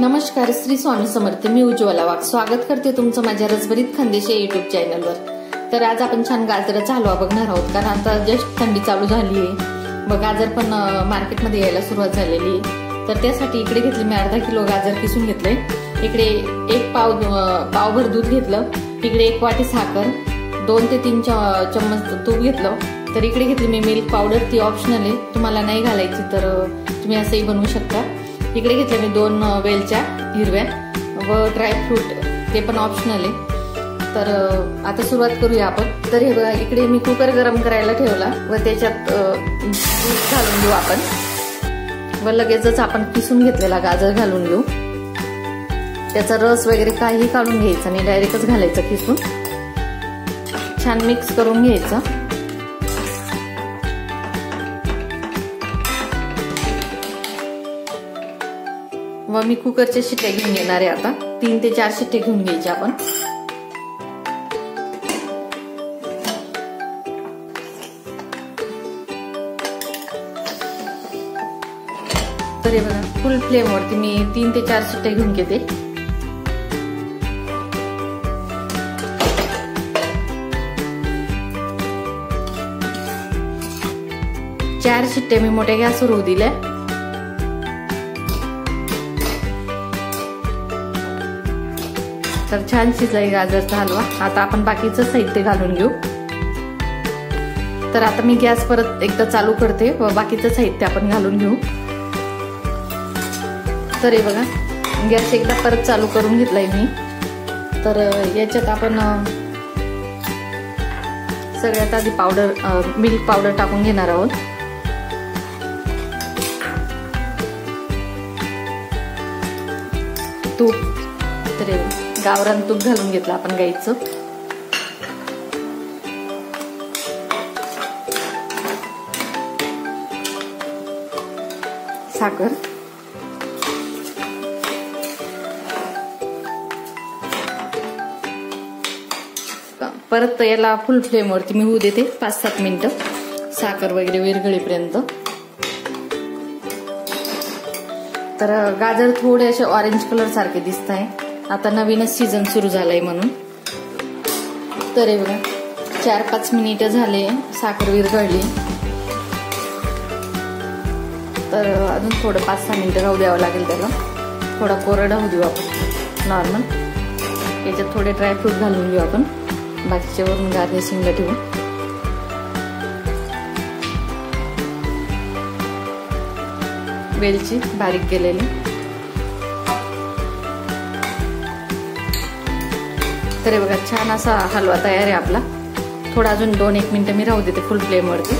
नमस्कार, श्री स्वामी समर्थ. मी उज्ज्वला वाघ स्वागत करते तुमचं माझ्या रसभरीत खानदेशी युट्यूब चॅनलवर. तर आज आपण छान गाजराचा हलवा बघणार आहोत, कारण आता जस्ट थंडी चालू झाली आहे व गाजर पण मार्केटमध्ये यायला सुरुवात झालेली आहे. तर त्यासाठी इकडे घेतले मी अर्धा किलो गाजर किसून घेतले. इकडे एक पावभर दूध घेतलं. इकडे 1 वाटी साखर, 2 ते 3 चम्मच तूप घेतलं. तर इकडे घेतली मी मिल्क पावडर, ती ऑप्शनल आहे, तुम्हाला नाही घालायची तर तुम्ही असंही बनवू शकता. इकडे घेतले मी 2 वेलच्या हिरव्या व ड्रायफ्रूट, ते पण ऑप्शनल आहे. तर आता सुरुवात करूया आपण. तर हे बघा, इकडे मी कुकर गरम करायला ठेवला व त्याच्यात दूध घालून घेऊ आपण व लगेचच आपण किसून घेतलेला गाजर घालून घेऊ. त्याचा रस वगैरे काही काढून घ्यायचा नाही, डायरेक्टच घालायचं किसून. छान मिक्स करून घ्यायचं. व मी कुकरच्या शिट्ट्या घेऊन येणार आहे. आता 3 ते 4 शिट्टे घेऊन घ्यायचे आपण. तर हे बघा, फुल फ्लेम वरती मी 3 ते 4 शिट्टे घेऊन घेते. चार शिट्टे मी मोठ्या गॅसवर होऊ दिल्या. तर छान शिजलाय गाजरचा हलवा. आता आपण बाकीचं साहित्य घालून घेऊ. तर आता मी गॅस परत एकदा चालू करते व बाकीचं साहित्य आपण घालून घेऊ. तर हे बघा, गॅस एकदा परत चालू करून घेतलाय मी. तर याच्यात आपण सगळ्यात आधी मिल्क पावडर टाकून घेणार आहोत. तूप, तर गावरान तूप घालून घेतलं आपण गाईचं. साखर, परत याला फुल फ्लेम वरती मी होऊ देते 5-7 मिनिटं, साखर वगैरे विरघळेपर्यंत. तर गाजर थोडे असे ऑरेंज कलर सारखे दिसत आहे. आता नवीनच सीझन सुरू झालाय म्हणून. तर हे बघा, 4-5 मिनिटं झाले, साखर विरघळली. तर अजून थोडं 5-6 मिनिटं राहू द्यावं लागेल त्याला. थोडा कोरडा होऊ देऊ आपण नॉर्मल. याच्यात थोडे ड्रायफ्रूट घालून घेऊ आपण, बाकीच्या वरून गार्निशिंगला ठेवू. वेलची बारीक केलेली. तर हे बघा, छान असा हलवा तयार आहे आपला. थोडा अजून 2-1 मिनिटं मी राहू देते फुल फ्लेम वरती.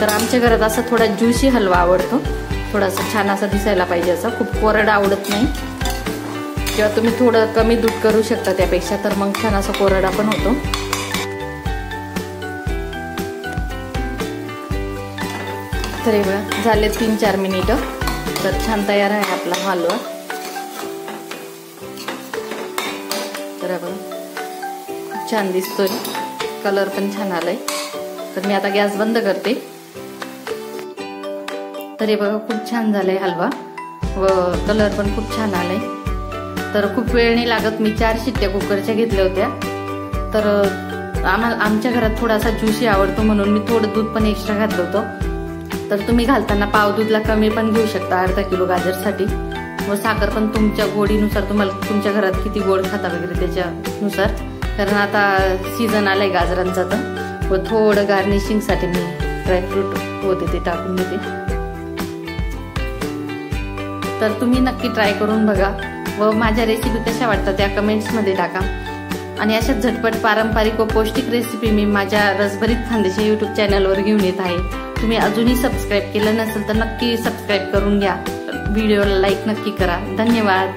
तर आमच्या घरात असा थोडा ज्युसी हलवा आवडतो, थोडासा छान असा दिसायला पाहिजे, असा खूप कोरडा आवडत नाही. किंवा तुम्ही थोडं कमी दूध करू शकता त्यापेक्षा, तर मग छान असा कोरडा पण होतो. तर हे बघा, झाले 3-4 मिनिटं. तर छान तयार आहे आपला हलवा. तर बघा, खूप छान दिसतोय, कलर पण छान आलाय. तर मी आता गॅस बंद करते. तर हे बघा, खूप छान झालाय हलवा व कलर पण खूप छान आलाय. तर खूप वेळ नाही लागत. मी 4 शिट्ट्या कुकरच्या घेतल्या होत्या. तर आमच्या घरात थोडासा ज्युसी आवडतो म्हणून मी थोडं दूध पण एक्स्ट्रा घातलं होतं. तर तुम्ही घालताना पाव दूधला कमी पण घेऊ शकता अर्धा किलो गाजरसाठी. व साखर पण तुमच्या गोडीनुसार, तुम्हाला तुमच्या घरात किती गोड खाता वगैरे त्याच्यानुसार, कारण आता सीझन आलाय गाजरांचा. तर व थोडं गार्निशिंग साठी मी ड्रायफ्रूट होते ते टाकून देते. तर तुम्ही नक्की ट्राय करून बघा व माझ्या रेसिपी कशा वाटतात त्या कमेंट्स मध्ये टाका. आणि अशाच झटपट पारंपरिक व पौष्टिक रेसिपी मी माझ्या रसभरीत खानदेशी युट्यूब चॅनलवर घेऊन येत आहे. तुम्ही अजूनही सबस्क्राईब केलं नसेल तर नक्की सबस्क्राईब करून घ्या. व्हिडिओला लाईक नक्की करा. धन्यवाद.